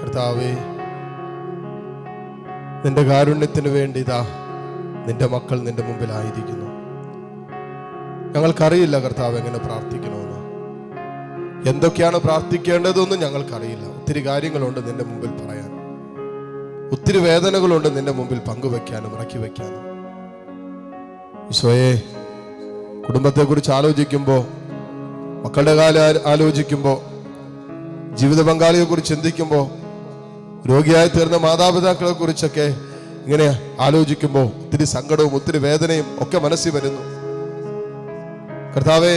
കർത്താവേ, നിന്റെ കാരുണ്യത്തിന് വേണ്ടി ഇതാ നിന്റെ മക്കൾ നിന്റെ മുമ്പിലായിരിക്കുന്നു. ഞങ്ങൾക്കറിയില്ല കർത്താവ് എങ്ങനെ പ്രാർത്ഥിക്കണമെന്ന്, എന്തൊക്കെയാണ് പ്രാർത്ഥിക്കേണ്ടതെന്നും ഞങ്ങൾക്കറിയില്ല. ഒത്തിരി കാര്യങ്ങളുണ്ട് നിന്റെ മുമ്പിൽ പറയാൻ, ഒത്തിരി വേദനകളുണ്ട് നിന്റെ മുമ്പിൽ പങ്കുവെക്കാനും ഇറക്കി വയ്ക്കാനും. ഈശോയെ, കുടുംബത്തെക്കുറിച്ച് ആലോചിക്കുമ്പോൾ, മക്കളുടെ കാലം ആലോചിക്കുമ്പോൾ, ജീവിത പങ്കാളിയെ കുറിച്ച് ചിന്തിക്കുമ്പോൾ, രോഗിയായി തീർന്ന മാതാപിതാക്കളെ കുറിച്ചൊക്കെ ഇങ്ങനെ ആലോചിക്കുമ്പോൾ ഒത്തിരി സങ്കടവും ഒത്തിരി വേദനയും ഒക്കെ മനസ്സിൽ വരുന്നു. കർത്താവേ,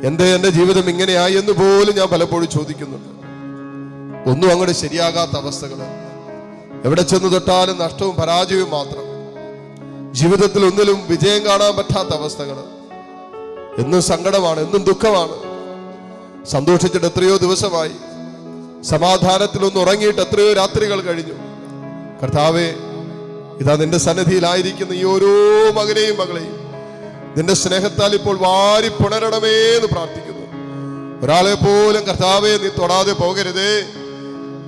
എൻ്റെ ജീവിതം ഇങ്ങനെയായി എന്ന് പോലും ഞാൻ പലപ്പോഴും ചോദിക്കുന്നുണ്ട്. ഒന്നും അങ്ങോട്ട് ശരിയാകാത്ത അവസ്ഥകൾ, എവിടെ ചെന്ന് തൊട്ടാലും നഷ്ടവും പരാജയവും മാത്രം, ജീവിതത്തിൽ ഒന്നിലും വിജയം കാണാൻ പറ്റാത്ത അവസ്ഥകൾ, എന്നും സങ്കടമാണ്, എന്നും ദുഃഖമാണ്. സന്തോഷിച്ചിട്ട് എത്രയോ ദിവസമായി, സമാധാനത്തിലൊന്ന് ഉറങ്ങിയിട്ട് എത്രയോ രാത്രികൾ കഴിഞ്ഞു. കർത്താവേ, ഇതാ നിന്റെ സന്നിധിയിലായിരിക്കുന്ന ഈ ഓരോ മകനെയും മകളെയും നിന്റെ സ്നേഹത്താൽ ഇപ്പോൾ വാരി പുണരണമേ എന്ന് പ്രാർത്ഥിക്കുന്നു. ഒരാളെ പോലും കർത്താവേ നീ തൊടാതെ പോകരുതേ.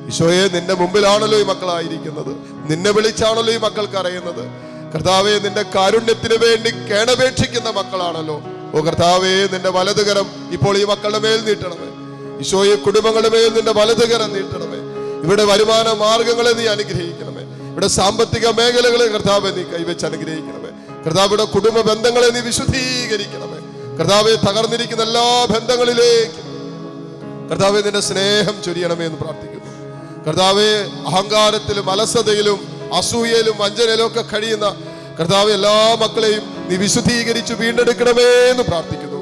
ഈശോയെ, നിന്റെ മുമ്പിലാണല്ലോ ഈ മക്കളായിരിക്കുന്നത്, നിന്നെ വിളിച്ചാണല്ലോ ഈ മക്കൾക്ക് അറിയുന്നത്. കർത്താവേ, നിന്റെ കാരുണ്യത്തിന് വേണ്ടി കേണപേക്ഷിക്കുന്ന മക്കളാണല്ലോ. ഓ കർത്താവേ, നിന്റെ വലതുകരം ഇപ്പോൾ ഈ മക്കളുടെ മേൽ നീട്ടണമേ. ഈശോയെ, കുടുംബങ്ങളുടെ മേൽ നിന്റെ വലതുകരം നീട്ടണമേ. ഇവിടെ വരുമാന മാർഗങ്ങളെ നീ അനുഗ്രഹിക്കണമേ. ഇവിടെ സാമ്പത്തിക മേഖലകളെ കർത്താവെ നീ കൈവച്ച് അനുഗ്രഹിക്കണമേ. കർത്താവിടെ കുടുംബ ബന്ധങ്ങളെ നീ വിശുദ്ധീകരിക്കണമേ. കർത്താവെ, തകർന്നിരിക്കുന്ന എല്ലാ ബന്ധങ്ങളിലേക്ക് കർത്താവെ നിന്റെ സ്നേഹം ചൊരിയണമേ എന്ന് പ്രാർത്ഥിക്കുന്നു. കർത്താവെ, അഹങ്കാരത്തിലും അലസതയിലും അസൂയയിലും വഞ്ചനയിലും ഒക്കെ കഴിയുന്ന കർത്താവെ എല്ലാ മക്കളെയും നീ വിശുദ്ധീകരിച്ച് വീണ്ടെടുക്കണമേ എന്ന് പ്രാർത്ഥിക്കുന്നു.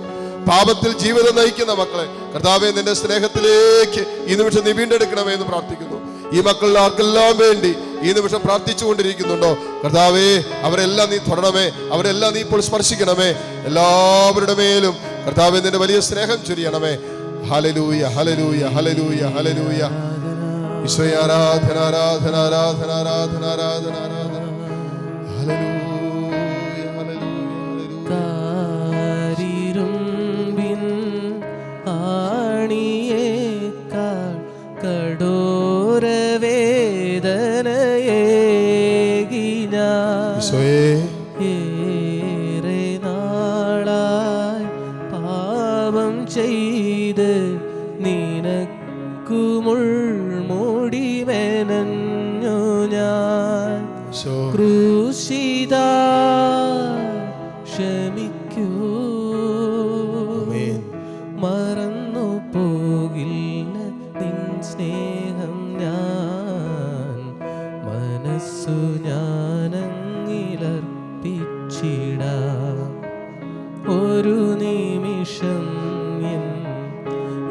പാപത്തിൽ ജീവിതം നയിക്കുന്ന മക്കളെ കർത്താവെ നിന്റെ സ്നേഹത്തിലേക്ക് ഈ നിമിഷം നീ വീണ്ടെടുക്കണമേ എന്ന് പ്രാർത്ഥിക്കുന്നു. ഈ മക്കളിൽ ആർക്കെല്ലാം വേണ്ടി ഈ നിമിഷം പ്രാർത്ഥിച്ചു കൊണ്ടിരിക്കുന്നുണ്ടോ കർത്താവേ, അവരെല്ലാം നീ തൊടണമേ, അവരെല്ലാം നീ ഇപ്പോൾ സ്പർശിക്കണമേ. എല്ലാവരുടെ മേലും കർത്താവേ നിന്റെ വലിയ സ്നേഹം ചൊരിയണമേ. ഹല്ലേലൂയ, ഹല്ലേലൂയ, ഹല്ലേലൂയ, ഹല്ലേലൂയ. ഈശോയെ, ആരാധന, ആരാധന, ആരാധന, ആരാധന, ആരാധന, ആരാധന. ഹല്ലേലൂയ, ഹല്ലേലൂയ, കാരിരുമ്പിൻ ആണിയേക്കാൾ കഠോര വേദനയേകിന ഏറെ നാളായി പാപം ചെയ്ത് നിനക്കു മുൾമുടി മെനഞ്ഞു ഞാൻ. ക്രൂശിതാ ക്ഷമിക്കൂ, മറന്നു പോകില്ല നിൻ സ്നേഹം ഞാൻ. മനസ്സു ഞാനങ്ങിലർപ്പിച്ചിടാം. ഒരു നിമിഷം എൻ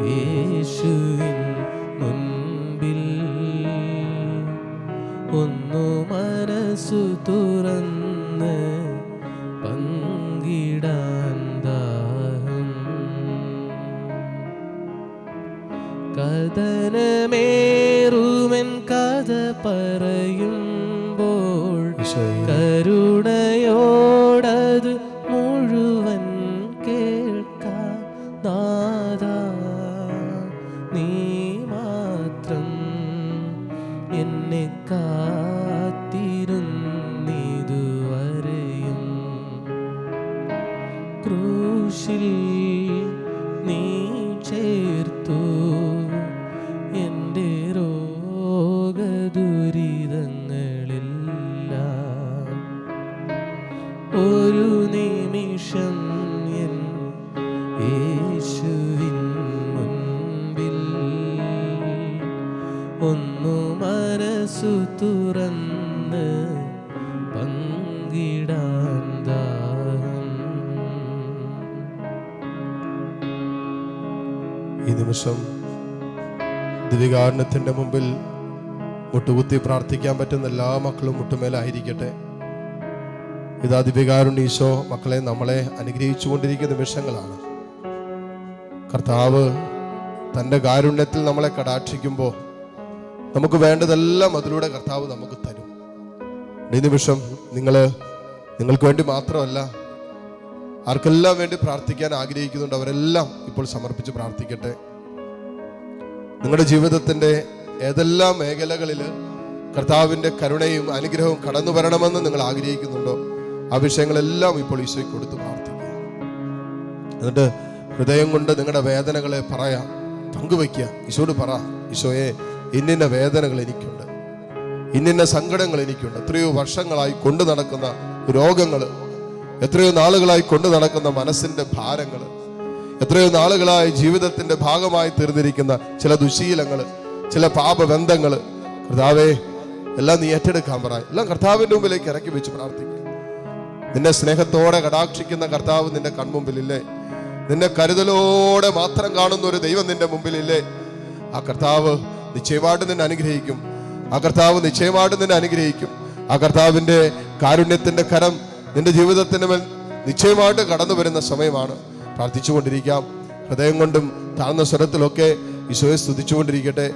യേശുവിൻ മുൻപിൽ ഒന്നു മനസ്സു തുറന്ന് പങ്കിടാൻ ദാഹം. കഥനമേറുമെൻ കഥ പറയുമ്പോൾ കരുണയോടത് മുഴുവൻ കേൾക്കാം. നാഥാ, നീ മാത്രം എന്നെ കാത്തിരുന്നിതുവരെയും. ക്രൂശിൽ നീ ചേർത്തു എൻ്റെ രോഗദുരിതങ്ങളെല്ലാം. ഒരു നിമിഷം എൻ യേശുവിൻ മുൻപിൽ ഒന്നു മനസ്സു തുറന്ന് പങ്കിടാൻ ദാഹം. ഈ നിമിഷം ദിവ്യകാരുണ്യത്തിന്റെ മുമ്പിൽ മുട്ടുകുത്തി പ്രാർത്ഥിക്കാൻ പറ്റുന്ന എല്ലാ മക്കളും മുട്ടുമേലായിരിക്കട്ടെ. ഇതാ ദിവ്യകാരുണ്യ ഈശോ മക്കളെ നമ്മളെ അനുഗ്രഹിച്ചു കൊണ്ടിരിക്കുന്ന നിമിഷങ്ങളാണ്. കർത്താവ് തൻ്റെ കാരുണ്യത്തിൽ നമ്മളെ കടാക്ഷിക്കുമ്പോൾ നമുക്ക് വേണ്ടതെല്ലാം അതിലൂടെ കർത്താവ് നമുക്ക് തരും. ഈ നിമിഷം നിങ്ങൾക്ക് വേണ്ടി മാത്രമല്ല, ആർക്കെല്ലാം വേണ്ടി പ്രാർത്ഥിക്കാൻ ആഗ്രഹിക്കുന്നുണ്ട് അവരെല്ലാം ഇപ്പോൾ സമർപ്പിച്ച് പ്രാർത്ഥിക്കട്ടെ. നിങ്ങളുടെ ജീവിതത്തിൻ്റെ ഏതെല്ലാം മേഖലകളിൽ കർത്താവിൻ്റെ കരുണയും അനുഗ്രഹവും കടന്നു വരണമെന്ന് നിങ്ങൾ ആഗ്രഹിക്കുന്നുണ്ടോ ആ വിഷയങ്ങളെല്ലാം ഇപ്പോൾ ഈശോയ്ക്ക് കൊടുത്ത് പ്രാർത്ഥിക്കുക. എന്നിട്ട് ഹൃദയം കൊണ്ട് നിങ്ങളുടെ വേദനകളെ പറയാം, പങ്കുവയ്ക്കുക. ഈശോയോട് പറ, ഈശോയെ ഇന്നിന്ന വേദനകൾ എനിക്കുണ്ട്, ഇന്നിന്ന സങ്കടങ്ങൾ എനിക്കുണ്ട്. എത്രയോ വർഷങ്ങളായി കൊണ്ടു നടക്കുന്ന രോഗങ്ങൾ, എത്രയോ നാളുകളായി കൊണ്ടു നടക്കുന്ന മനസ്സിൻ്റെ ഭാരങ്ങൾ, എത്രയോ നാളുകളായി ജീവിതത്തിൻ്റെ ഭാഗമായി തീർന്നിരിക്കുന്ന ചില ദുശീലങ്ങൾ, ചില പാപബന്ധങ്ങൾ, കർത്താവേ എല്ലാം നീ ഏറ്റെടുക്കാൻ പറ. എല്ലാം കർത്താവിൻ്റെ മുമ്പിലേക്ക് ഇറക്കി വെച്ച് പ്രാർത്ഥിക്കുക. നിന്നെ സ്നേഹത്തോടെ കടാക്ഷിക്കുന്ന കർത്താവ് നിന്റെ കൺമുമ്പിലില്ലേ? നിന്നെ കരുതലോടെ മാത്രം കാണുന്ന ഒരു ദൈവം നിന്റെ മുമ്പിലില്ലേ? ആ കർത്താവ് നിശ്ചയമായിട്ട് നിന്നെ അനുഗ്രഹിക്കും. ആ കർത്താവ് നിശ്ചയമായിട്ട് നിന്നെ അനുഗ്രഹിക്കും. ആ കർത്താവിൻ്റെ കാരുണ്യത്തിൻ്റെ കരം നിന്റെ ജീവിതത്തിന് മേൽ നിശ്ചയമായിട്ട് കടന്നു വരുന്ന സമയമാണ്. പ്രാർത്ഥിച്ചുകൊണ്ടിരിക്കാം. ഹൃദയം കൊണ്ടും താഴ്ന്ന സ്വരത്തിലൊക്കെ ഈശോയെ സ്തുതിച്ചുകൊണ്ടിരിക്കട്ടെ.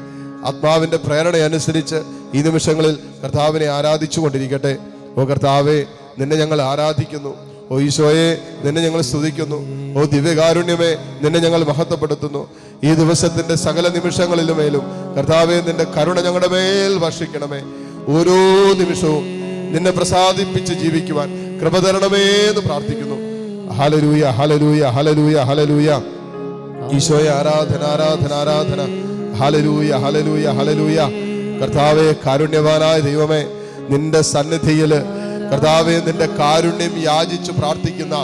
ആത്മാവിൻ്റെ പ്രേരണ അനുസരിച്ച് ഈ നിമിഷങ്ങളിൽ കർത്താവിനെ ആരാധിച്ചു കൊണ്ടിരിക്കട്ടെ. ഓ കർത്താവേ, നിന്നെ ഞങ്ങൾ ആരാധിക്കുന്നു. ഓ ഈശോയെ, നിന്നെ ഞങ്ങൾ സ്തുതിക്കുന്നു. ഓ ദിവ്യകാരുണ്യമേ, നിന്നെ ഞങ്ങൾ മഹത്വപ്പെടുത്തുന്നു. ഈ ദിവസത്തിന്റെ സകല നിമിഷങ്ങളിലുമേലും കർത്താവേ, നിന്റെ കരുണ ഞങ്ങളുടെ മേൽ വർഷിക്കണമേ. ഓരോ നിമിഷവും നിന്നെ പ്രസാദിപ്പിച്ച് ജീവിക്കുവാൻ കൃപ തരണമേ എന്ന് പ്രാർത്ഥിക്കുന്നു. ഹല്ലേലൂയ, ഹല്ലേലൂയ, ഹല്ലേലൂയ, ഹല്ലേലൂയ. ഈശോയെ ആരാധന, ആരാധന, ആരാധന. ഹല്ലേലൂയ, ഹല്ലേലൂയ, ഹല്ലേലൂയ. കർത്താവേ, കാരുണ്യവാനായ ദൈവമേ, നിന്റെ സന്നിധിയില് കർത്താവേ, നിന്റെ കാരുണ്യം യാചിച്ച് പ്രാർത്ഥിക്കുന്ന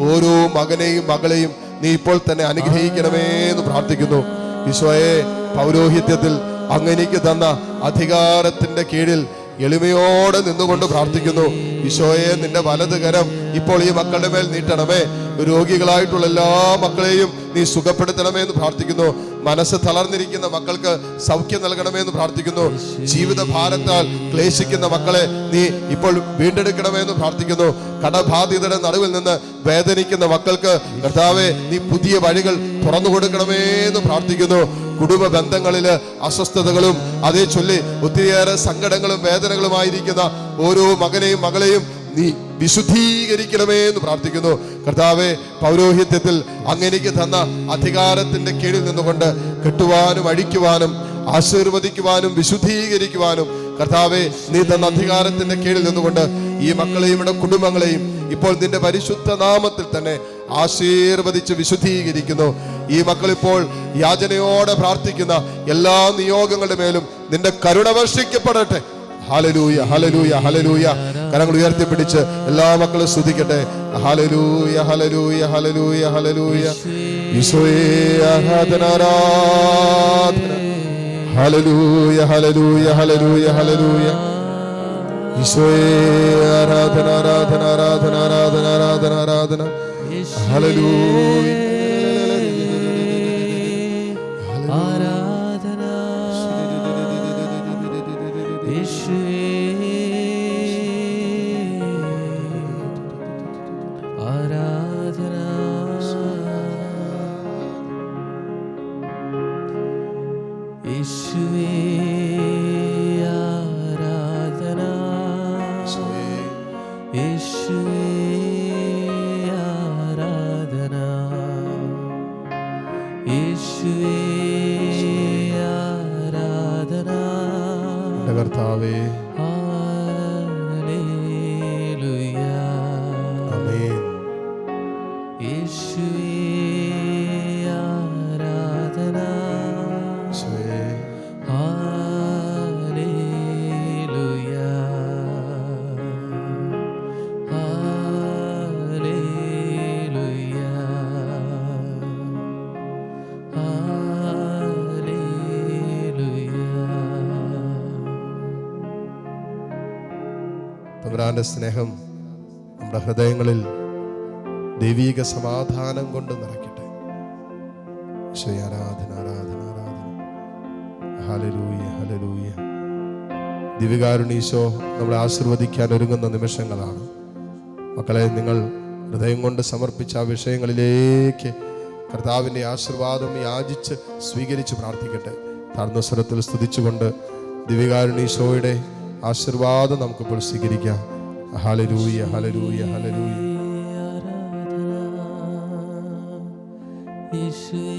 ഓരോ മകനെയും മകളെയും നീ ഇപ്പോൾ തന്നെ അനുഗ്രഹിക്കണമേ എന്ന് പ്രാർത്ഥിക്കുന്നു. ഈശോയെ, പൗരോഹിത്യത്തിൽ അങ്ങനെക്ക് തന്ന അധികാരത്തിന്റെ കീഴിൽ എളിമയോടെ നിന്നുകൊണ്ട് പ്രാർത്ഥിക്കുന്നു. ഈശോയെ, നിന്റെ വലത് കരം ഇപ്പോൾ ഈ മക്കളുടെ മേൽ നീട്ടണമേ. രോഗികളായിട്ടുള്ള എല്ലാ മക്കളെയും നീ സുഖപ്പെടുത്തണമേ എന്ന് പ്രാർത്ഥിക്കുന്നു. മനസ്സ് തളർന്നിരിക്കുന്ന മക്കൾക്ക് സൗഖ്യം നൽകണമേ എന്ന് പ്രാർത്ഥിക്കുന്നു. ജീവിത ഭാരത്താൽ ക്ലേശിക്കുന്ന മക്കളെ നീ ഇപ്പോൾ വീണ്ടെടുക്കണമേ എന്ന് പ്രാർത്ഥിക്കുന്നു. കടബാധിതരുടെ നടുവിൽ നിന്ന് വേദനിക്കുന്ന മക്കൾക്ക് കർത്താവേ, നീ പുതിയ വഴികൾ തുറന്നു കൊടുക്കണമേ എന്ന് പ്രാർത്ഥിക്കുന്നു. കുടുംബ ബന്ധങ്ങളില് അസ്വസ്ഥതകളും അതേ ചൊല്ലി ഒത്തിരിയേറെ സങ്കടങ്ങളും വേദനകളുമായിരിക്കുന്ന ഓരോ മകനെയും മകളെയും നീ വിശുദ്ധീകരിക്കണമേ എന്ന് പ്രാർത്ഥിക്കുന്നു. കർത്താവെ, പൗരോഹിത്യത്തിൽ അങ്ങനെക്ക് തന്ന അധികാരത്തിന്റെ കീഴിൽ നിന്നുകൊണ്ട് കെട്ടുവാനും അഴിക്കുവാനും ആശീർവദിക്കുവാനും വിശുദ്ധീകരിക്കുവാനും കർത്താവെ, നീ തന്ന അധികാരത്തിന്റെ കീഴിൽ നിന്നുകൊണ്ട് ഈ മക്കളെയും ഇവിടെ കുടുംബങ്ങളെയും ഇപ്പോൾ നിന്റെ പരിശുദ്ധ നാമത്തിൽ തന്നെ ആശീർവദിച്ച് വിശുദ്ധീകരിക്കുന്നു. ഈ മക്കൾ ഇപ്പോൾ യാചനയോടെ പ്രാർത്ഥിക്കുന്ന എല്ലാ നിയോഗങ്ങളുടെ മേലും നിന്റെ കരുണ വർഷിക്കപ്പെടട്ടെ. ഹല്ലേലൂയ, ഹല്ലേലൂയ, ഹല്ലേലൂയ. കരങ്ങൾ ഉയർത്തിപ്പിടിച്ച് എല്ലാ മക്കളും സ്തുതിക്കട്ടെ. ഹല്ലേലൂയ, ഹല്ലേലൂയ, ഹല്ലേലൂയ, ഹല്ലേലൂയ. ഈശോയെ ആരാധന, ആരാധന. ഹല്ലേലൂയ, ഹല്ലേലൂയ, ഹല്ലേലൂയ, ഹല്ലേലൂയ. ഈശോയെ ആരാധന, ആരാധന, ആരാധന, ആരാധന, ആരാധന, ആരാധന. ഹല്ലേലൂയ, ആരാധന. യേശുവേ ആരാധന. യേശുവേ ആരാധന. യേശുവേ ആരാധന. യേശുവേ ആരാധന. കർത്താവേ, ഹല്ലേലൂയ. ആമേൻ. യേശുവേ ആരാധന. ഈശോയെ ഹല്ലേലൂയ. ഹല്ലേലൂയ. തമ്പുരാന്റെ സ്നേഹം നമ്മുടെ ഹൃദയങ്ങളിൽ ദൈവീക സമാധാനം കൊണ്ട് നിറയ്ക്കട്ടെ. ഈശോയെ ആരാധന, ആരാധന, ആരാധന. ഹല്ലേലൂയ, ഹല്ലേലൂയ. ദിവ്യകാരുണ്യ ഈശോ നമ്മളെ ആശീർവദിക്കാൻ ഒരുങ്ങുന്ന നിമിഷങ്ങളാണ്. മക്കളെ, നിങ്ങൾ ഹൃദയം കൊണ്ട് സമർപ്പിച്ച ആ വിഷയങ്ങളിലേക്ക് കർത്താവിൻ്റെ ആശീർവാദം യാചിച്ച് സ്വീകരിച്ച് പ്രാർത്ഥിക്കട്ടെ. താഴ്ന്ന സ്വരത്തിൽ സ്തുതിച്ചുകൊണ്ട് ദിവ്യകാരുണ്യ ഈശോയുടെ ആശീർവാദം നമുക്കിപ്പോൾ സ്വീകരിക്കാം. ഹല്ലേലൂയ, ഹല്ലേലൂയ, ഹല്ലേലൂയ. യേശുവേ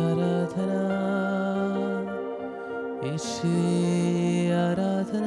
ആരാധന. യേശുവേ ആരാധന